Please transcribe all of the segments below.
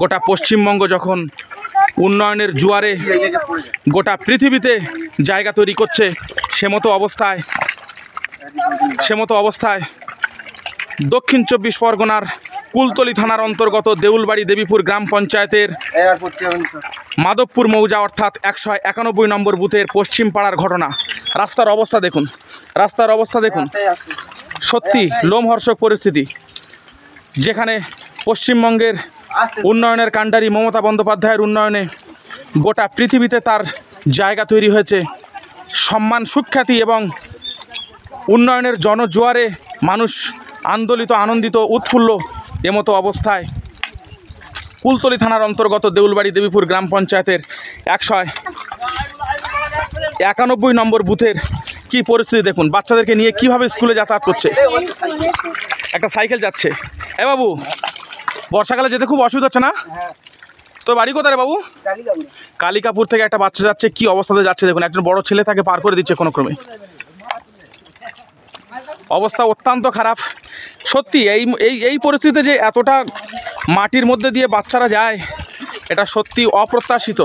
গোটা পশ্চিমবঙ্গ যখন উন্নয়নের জোয়ারে গোটা পৃথিবীতে জায়গা তৈরি করছে, সে মতো অবস্থায় দক্ষিণ 24 পরগনার কুলতলি থানার অন্তর্গত দেউলবাড়ি দেবীপুর গ্রাম পঞ্চায়েতের মাধবপুর মৌজা অর্থাৎ 191 নম্বর বুথের পশ্চিম পাড়ার ঘটনা। রাস্তার অবস্থা দেখুন, সত্যি লোমহর্ষক পরিস্থিতি, যেখানে পশ্চিমবঙ্গের উন্নয়নের কাণ্ডারি মমতা বন্দ্যোপাধ্যায়ের উন্নয়নে গোটা পৃথিবীতে তার জায়গা তৈরি হয়েছে। সম্মান, সুখ্যাতি এবং উন্নয়নের জনজোয়ারে মানুষ আন্দোলিত, আনন্দিত, উৎফুল্ল। এমতো অবস্থায় কুলতলি থানার অন্তর্গত দেউলবাড়ি দেবীপুর গ্রাম পঞ্চায়েতের 191 নম্বর বুথের কি পরিস্থিতি দেখুন। বাচ্চাদেরকে নিয়ে কিভাবে স্কুলে যাতায়াত করছে। একটা সাইকেল যাচ্ছে। বাবু, বর্ষাকালে যেতে খুব অসুবিধা হচ্ছে না? তো বাড়ি কোথায় রে বাবু? কালিকাপুর থেকে একটা বাচ্চা যাচ্ছে, কি অবস্থাতে যাচ্ছে দেখুন। একজন বড় ছেলে তাকে পার করে দিচ্ছে কোনো ক্রমে। অবস্থা অত্যন্ত খারাপ সত্যি। এই পরিস্থিতিতে যে এতটা মাটির মধ্যে দিয়ে বাচ্চারা যায়, এটা সত্যি অপ্রত্যাশিত।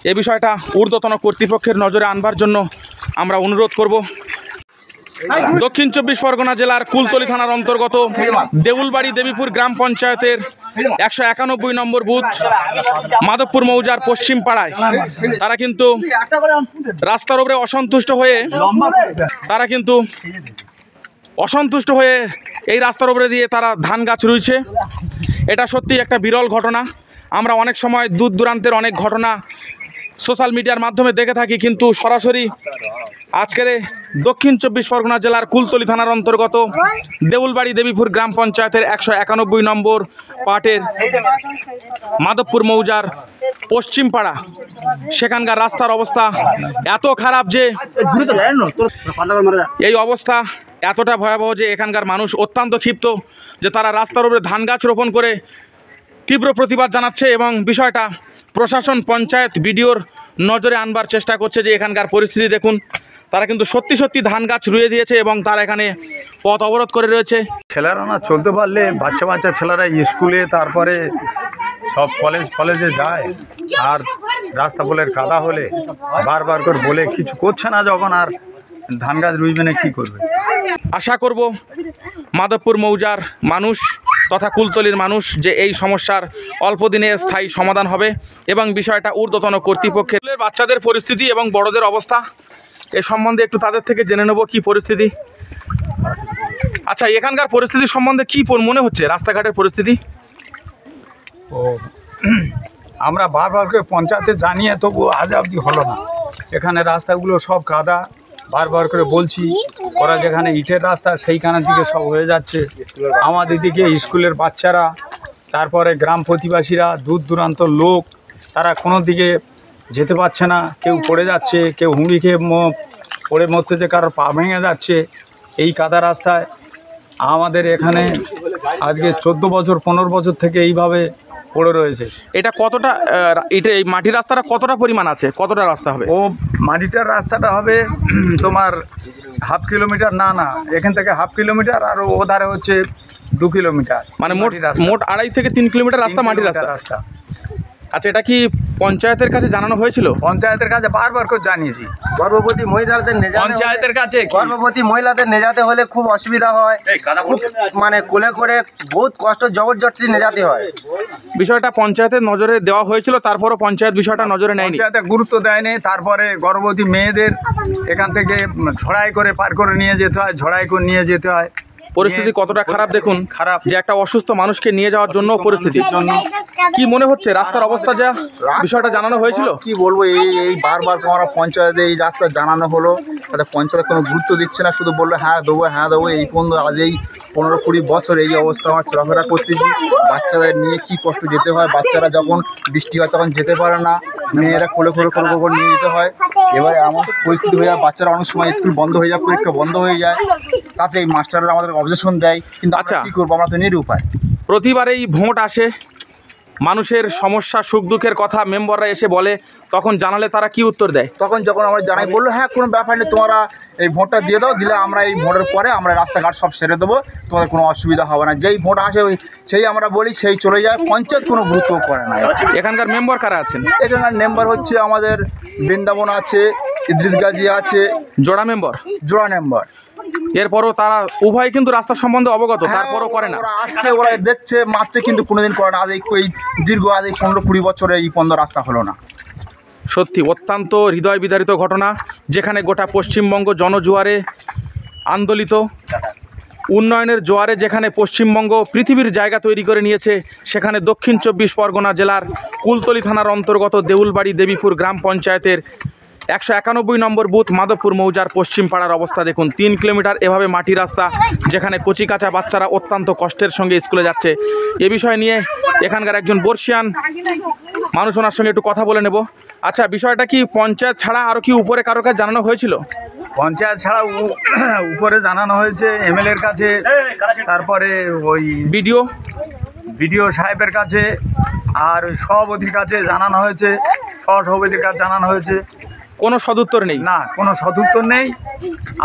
এই বিষয়টা ঊর্ধ্বতন কর্তৃপক্ষের নজরে আনবার জন্য আমরা অনুরোধ করব। দক্ষিণ 24 পরগনা জেলার কুলতলি থানার অন্তর্গত দেউলবাড়ি দেবীপুর গ্রাম পঞ্চায়েতের 191 নম্বর বুথ মাধবপুর মৌজার পশ্চিম পাড়ায় তারা কিন্তু রাস্তার উপরে অসন্তুষ্ট হয়ে এই রাস্তার উপরে দিয়ে তারা ধান গাছ রুইছে। এটা সত্যি একটা বিরল ঘটনা। আমরা অনেক সময় দূর দূরান্তের অনেক ঘটনা সোশ্যাল মিডিয়ার মাধ্যমে দেখে থাকি, কিন্তু সরাসরি আজকের দক্ষিণ 24 পরগনা জেলার কুলতলি থানার অন্তর্গত দেউলবাড়ি দেবীপুর গ্রাম পঞ্চায়েতের 191 নম্বর পার্টের মাধবপুর মৌজার পশ্চিম পাড়া, সেখানকার রাস্তার অবস্থা এত খারাপ যে এই অবস্থা এতটা ভয়াবহ যে এখানকার মানুষ অত্যন্ত ক্ষিপ্ত যে তারা রাস্তার উপরে ধান গাছ রোপণ করে তীব্র প্রতিবাদ জানাচ্ছে এবং বিষয়টা প্রশাসন, পঞ্চায়েত, বিডিওর নজরে আনবার চেষ্টা করছে। যে এখানকার পরিস্থিতি দেখুন, তারা কিন্তু সত্যি ধান গাছ রুয়ে দিয়েছে এবং তারা এখানে পথ অবরোধ করে রয়েছে। ছেলেরা না চলতে পারলে, বাচ্চা ছেলেরা স্কুলে, তারপরে সব কলেজে যায়, আর রাস্তা বলে কাদা হলে বারবার করে বলে কিছু করছে না, যখন আর ধান গাছ রুইবে না কী করবে। আশা করব মাধবপুর মৌজার মানুষ তথা কুলতলির মানুষ যে এই সমস্যার অল্প দিনে স্থায়ী সমাধান হবে এবং বিষয়টা ঊর্ধ্বতন কর্তৃপক্ষের। বাচ্চাদের পরিস্থিতি এবং বড়দের অবস্থা এ সম্বন্ধে একটু তাদের থেকে জেনে নেব কি পরিস্থিতি। আচ্ছা, এখানকার পরিস্থিতি সম্বন্ধে কি মনে হচ্ছে? রাস্তাঘাটের পরিস্থিতি আমরা বারবার করে পঞ্চায়েতে জানিয়ে তবু আজ অবধি হলো না। এখানে রাস্তাগুলো সব কাদা, বারবার করে বলছি, ওরা যেখানে ইটের রাস্তা সেইখানের দিকে সব হয়ে যাচ্ছে। আমাদের দিকে স্কুলের বাচ্চারা, তারপরে গ্রাম প্রতিবাসীরা, দূর দূরান্ত লোক, তারা কোনো দিকে যেতে পারছে না। কেউ পড়ে যাচ্ছে, কেউ হুঁড়ি খেয়ে পড়ে মরতে, যে কারোর পা ভেঙে যাচ্ছে এই কাদা রাস্তায়। আমাদের এখানে আজকে 14 বছর 15 বছর থেকে এইভাবে পড়ে রয়েছে। এটা কতটা, এই মাটির রাস্তাটা কতটা পরিমাণ আছে? কতটা রাস্তা হবে? ও মাটিটার রাস্তাটা হবে তোমার হাফ কিলোমিটার, না এখান থেকে হাফ কিলোমিটার, আর ও ধারে হচ্ছে 2 কিলোমিটার, মানে মোট 2.5 থেকে 3 কিলোমিটার রাস্তা, মাটির রাস্তা। আচ্ছা, এটা কি পঞ্চায়েতের কাছে জানানো হয়েছিল? পঞ্চায়েতের কাছে বারবার করে জানিয়েছি। গর্ভবতী মহিলাদের পঞ্চায়েতের কাছে নিয়ে যেতে হলে খুব অসুবিধা হয়, মানে কোলে করে বহুত কষ্ট জবরদস্তি নিয়ে যেতে হয়। বিষয়টা পঞ্চায়েতের নজরে দেওয়া হয়েছিল, তারপরও পঞ্চায়েত বিষয়টা নজরে নেয়নি, পঞ্চায়েতে গুরুত্ব দেয়নি। তারপরে গর্ভবতী মেয়েদের এখান থেকে ঝড়াই করে পার করে নিয়ে যেতে হয়, পরিস্থিতি কতটা খারাপ দেখুন। খারাপ যে একটা অসুস্থ মানুষকে নিয়ে যাওয়ার জন্য পরিস্থিতি। কি মনে হচ্ছে রাস্তার অবস্থা? যা বিষয়টা জানানো হয়েছিল, কি বলবো, এই বারবার আমরা পঞ্চায়েতে এই রাস্তা জানানো হলো, তাদের পঞ্চায়েত কোনো গুরুত্ব দিচ্ছে না, শুধু বললো হ্যাঁ দেবো। এই পর্যন্ত আজ এই 15-20 বছর এই অবস্থা আমার চলাফেরা করতেছি। বাচ্চাদের নিয়ে কি কষ্ট যেতে হয়। বাচ্চারা যখন বৃষ্টি হয় তখন যেতে পারে না, মেয়েরা কোলে নিয়ে যেতে হয়। এবারে এমন পরিস্থিতি হয়ে যায়, বাচ্চারা অনেক সময় স্কুল বন্ধ হয়ে যায়, পরীক্ষা বন্ধ হয়ে যায়, তাতে এই মাস্টাররা আমাদের অবজেকশন দেয়। কিন্তু আচ্ছা, কী করবো, আমরা তো নিরুপায়। প্রতিবারেই ভোট আসে, মানুষের সমস্যা সুখ দুঃখের কথা মেম্বাররা এসে বলে, তখন জানালে তারা কি উত্তর দেয়? তখন যখন আমরা জানাই, বললো হ্যাঁ কোনো ব্যাপার নেই, তোমরা এই ভোটটা দিয়ে দাও, দিলে আমরা এই ভোটের পরে আমরা রাস্তাঘাট সব সেরে দেবো, তোমাদের কোনো অসুবিধা হবে না। যেই ভোট আসে সেই আমরা বলি, সেই চলে যায়, পঞ্চায়েত কোনো গুরুত্ব করে না। এখানকার মেম্বার কারা আছেন? এখানকার মেম্বার হচ্ছে আমাদের বৃন্দাবন আছে, ইদ্রিস গাজী আছে, জোড়া মেম্বার, জোড়া মেম্বার। এরপরও তারা উভয় কিন্তু রাস্তা সম্বন্ধে অবগত, তারপরও করে না। ওরা আসছে, ওরা দেখছে, মারছে, কিন্তু কোনোদিন করে না। আজ এই দীর্ঘ আজ এই 15-20 বছরে এই পর্যন্ত রাস্তা হলো না। সত্যি অত্যন্ত হৃদয় বিদারিত ঘটনা, যেখানে গোটা পশ্চিমবঙ্গ জনজোয়ারে আন্দোলিত, উন্নয়নের জোয়ারে যেখানে পশ্চিমবঙ্গ পৃথিবীর জায়গা তৈরি করে নিয়েছে, সেখানে দক্ষিণ 24 পরগনা জেলার কুলতলি থানার অন্তর্গত দেউলবাড়ি দেবীপুর গ্রাম পঞ্চায়েতের 191 নম্বর বুথ মাধবপুর মৌজার পশ্চিম পাড়ার অবস্থা দেখুন। 3 কিলোমিটার এভাবে মাটি রাস্তা, যেখানে কচিকাঁচা বাচ্চারা অত্যন্ত কষ্টের সঙ্গে স্কুলে যাচ্ছে। এ বিষয় নিয়ে এখানকার একজন বর্ষিয়ান মানুষ, ওনার সঙ্গে একটু কথা বলে নেব। আচ্ছা, বিষয়টা কি পঞ্চায়েত ছাড়া আরও কি উপরে কারো কাছে জানানো হয়েছিল? পঞ্চায়েত ছাড়া উপরে জানানো হয়েছে এমএলএর কাছে, তারপরে ওই বিডিও সাহেবের কাছে, আর ওই সভাপতির কাছে জানানো হয়েছে, সহসভাপতির কাছে জানানো হয়েছে। কোনো সদুত্তর নেই? না, কোনো সদুত্তর নেই।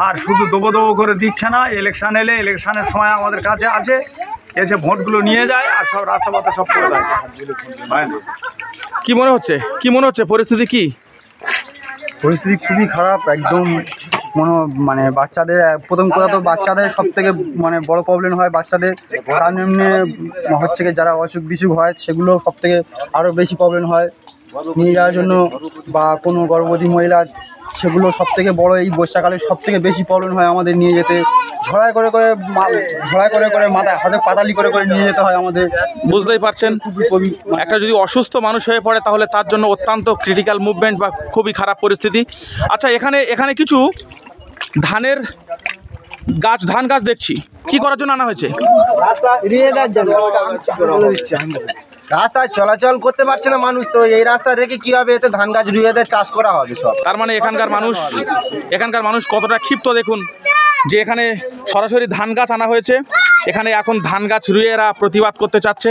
আর শুধু দোবো করে দিচ্ছে না, ইলেকশন এলে ইলেকশনের সময় আমাদের কাছে আছে, এসে ভোটগুলো নিয়ে যায় আর সব রাস্তাপথে সব করে দেয়। কি মনে হচ্ছে পরিস্থিতি কি? পরিস্থিতি খুবই খারাপ একদম। মানে বাচ্চাদের প্রথম কথা তো বাচ্চাদের সব থেকে মানে বড় প্রবলেম হয় বাচ্চাদের, তার এমনি হচ্ছে কি যারা অসুখ বিসুখ হয় সেগুলো সব থেকে আরও বেশি প্রবলেম হয় নিয়ে যাওয়ার জন্য, বা কোনো গর্ভবতী মহিলা, সেগুলো সব থেকে বড়। এই বর্ষাকালে সব থেকে বেশি প্রবলেম হয় আমাদের নিয়ে যেতে, ঝড়াই করে মাথায় হাতে পাতালি করে নিয়ে যেতে হয় আমাদের। বুঝতেই পারছেন, একটা যদি অসুস্থ মানুষ হয়ে পড়ে তাহলে তার জন্য অত্যন্ত ক্রিটিক্যাল মুভমেন্ট বা খুবই খারাপ পরিস্থিতি। আচ্ছা, এখানে কিছু ধান গাছ দেখছি, কি করার জন্য আনা হয়েছে? রাস্তায় চলাচল করতে পারছে না মানুষ, তো এই রাস্তা রেখে কি হবে, এতে ধান গাছ রুইয়ে চাষ করা হবে সব। তার মানে এখানকার মানুষ কতটা ক্ষিপ্ত দেখুন, যে এখানে সরাসরি ধান গাছ আনা হয়েছে, এখানে এখন ধান গাছ রুইয়ে এরা প্রতিবাদ করতে চাচ্ছে।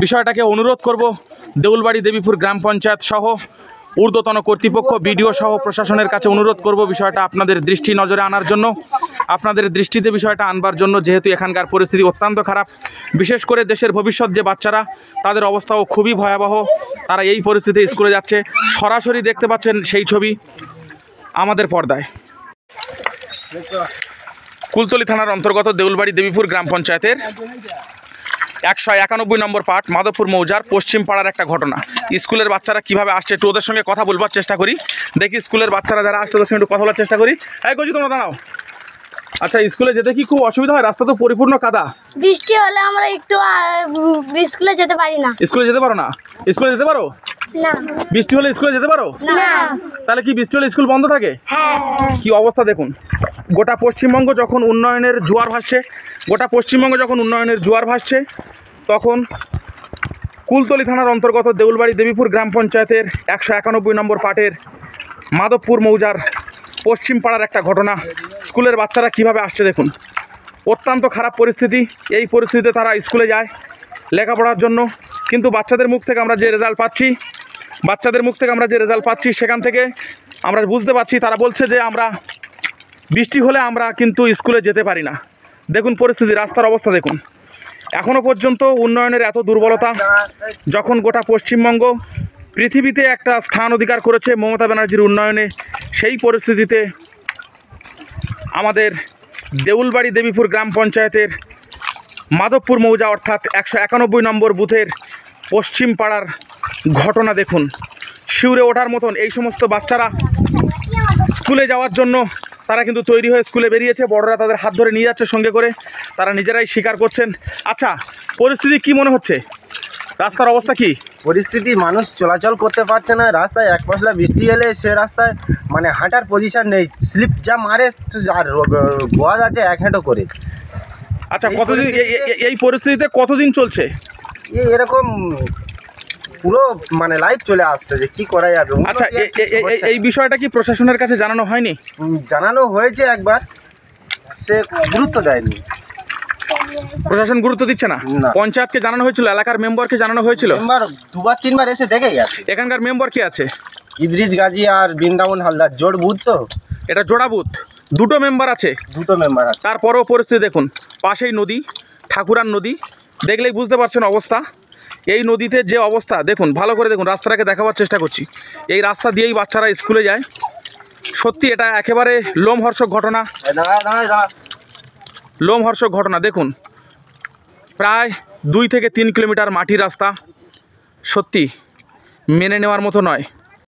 বিষয়টাকে অনুরোধ করব দেউলবাড়ি দেবীপুর গ্রাম পঞ্চায়েত সহ ঊর্ধ্বতন কর্তৃপক্ষ, বিডিও সহ প্রশাসনের কাছে অনুরোধ করব বিষয়টা আপনাদের দৃষ্টি নজরে আনার জন্য, আপনাদের দৃষ্টিতে বিষয়টা আনবার জন্য, যেহেতু এখানকার পরিস্থিতি অত্যন্ত খারাপ। বিশেষ করে দেশের ভবিষ্যৎ যে বাচ্চারা, তাদের অবস্থাও খুবই ভয়াবহ, তারা এই পরিস্থিতিতে স্কুলে যাচ্ছে। সরাসরি দেখতে পাচ্ছেন সেই ছবি আমাদের পর্দায়। কুলতলি থানার অন্তর্গত দেউলবাড়ি দেবীপুর গ্রাম পঞ্চায়েতের 191 নম্বর পার্ট মাধবপুর মৌজার পশ্চিম পাড়ার একটা ঘটনা। স্কুলের বাচ্চারা কিভাবে আসছে একটু ওদের সঙ্গে কথা বলবার চেষ্টা করি। দেখি স্কুলের বাচ্চারা যারা আসছে ওদের সঙ্গে একটু কথা বলার চেষ্টা করি। এই কচি, তোমরা দাঁড়াও। আচ্ছা, স্কুলে যেতে কি খুব অসুবিধা হয়? রাস্তা তো পরিপূর্ণ কাদা। বৃষ্টি হলে আমরা একটু স্কুলে যেতে পারি না। স্কুলে যেতে পারো না? স্কুলে যেতে পারো না। বৃষ্টি হলে স্কুলে যেতে পারো না। তাহলে কি বৃষ্টি হলে স্কুল বন্ধ থাকে? হ্যাঁ। কি অবস্থা দেখুন। গোটা পশ্চিমবঙ্গ যখন উন্নয়নের জোয়ার ভাসছে, তখন কুলতলি থানার অন্তর্গত দেউলবাড়ি দেবীপুর গ্রাম পঞ্চায়েতের 191 নম্বর পার্টের মাধবপুর মৌজার পশ্চিম পাড়ার একটা ঘটনা। স্কুলের বাচ্চারা কিভাবে আসছে দেখুন, অত্যন্ত খারাপ পরিস্থিতি। এই পরিস্থিতিতে তারা স্কুলে যায় লেখাপড়ার জন্য, কিন্তু বাচ্চাদের মুখ থেকে আমরা যে রেজাল্ট পাচ্ছি সেখান থেকে আমরা বুঝতে পারছি, তারা বলছে যে আমরা বৃষ্টি হলে আমরা কিন্তু স্কুলে যেতে পারি না। দেখুন পরিস্থিতি, রাস্তার অবস্থা দেখুন। এখনও পর্যন্ত উন্নয়নের এত দুর্বলতা, যখন গোটা পশ্চিমবঙ্গ পৃথিবীতে একটা স্থান অধিকার করেছে মমতা ব্যানার্জির উন্নয়নে, সেই পরিস্থিতিতে আমাদের দেউলবাড়ি দেবীপুর গ্রাম পঞ্চায়েতের মাধবপুর মৌজা অর্থাৎ 191 নম্বর বুথের পশ্চিম পাড়ার ঘটনা দেখুন। শিউরে ওঠার মতন এই সমস্ত বাচ্চারা স্কুলে যাওয়ার জন্য তারা কিন্তু তৈরি হয়ে স্কুলে বেরিয়েছে, বড়রা তাদের হাত ধরে নিয়ে যাচ্ছে সঙ্গে করে, তারা নিজেরাই স্বীকার করছেন। আচ্ছা, পরিস্থিতি কি মনে হচ্ছে? রাস্তার অবস্থা কি? পরিস্থিতি, মানুষ চলাচল করতে পারছে না রাস্তায়। এক পশলা বৃষ্টি এলে সে রাস্তায় মানে হাঁটার পজিশন নেই, স্লিপ যা মারে, আর গোয়াজ আছে 1 হেঁটো করে। আচ্ছা, কতদিন এই পরিস্থিতিতে কতদিন চলছে? এরকম পুরো মানে লাইভ চলে আসতে, যে কি করা যাবে। আচ্ছা, এই বিষয়টা কি প্রশাসনের কাছে জানানো হয়নি? জানানো হয়েছে একবার, সে গুরুত্ব দেয়নি। প্রশাসন গুরুত্ব দিচ্ছে না? না। পঞ্চায়েতকে জানানো হয়েছিল, এলাকার মেম্বারকে জানানো হয়েছিল? মেম্বার দুবার তিনবার এসে দেখে গেছে। এখানকার মেম্বার কি আছে? ইদ্রিস গাজী আর বৃন্দাবন হালদার জোট বুথ তো, এটা জোড়া বুথ, দুটো মেম্বার আছে, দুটো মেম্বার আছে। তারপরেও পরিস্থিতি দেখুন। পাশেই নদী, ঠাকুরার নদী, দেখলেই বুঝতে পারছেন অবস্থা। এই নদীতে যে অবস্থা দেখুন, ভালো করে দেখুন, রাস্তাটাকে দেখাবার চেষ্টা করছি। এই রাস্তা দিয়েই বাচ্চারা স্কুলে যায়। সত্যি এটা একেবারে লোমহর্ষক ঘটনা, লোমহর্ষক ঘটনা। দেখুন, প্রায় 2 থেকে 3 কিলোমিটার মাটির রাস্তা, সত্যি মেনে নেওয়ার মতো নয়।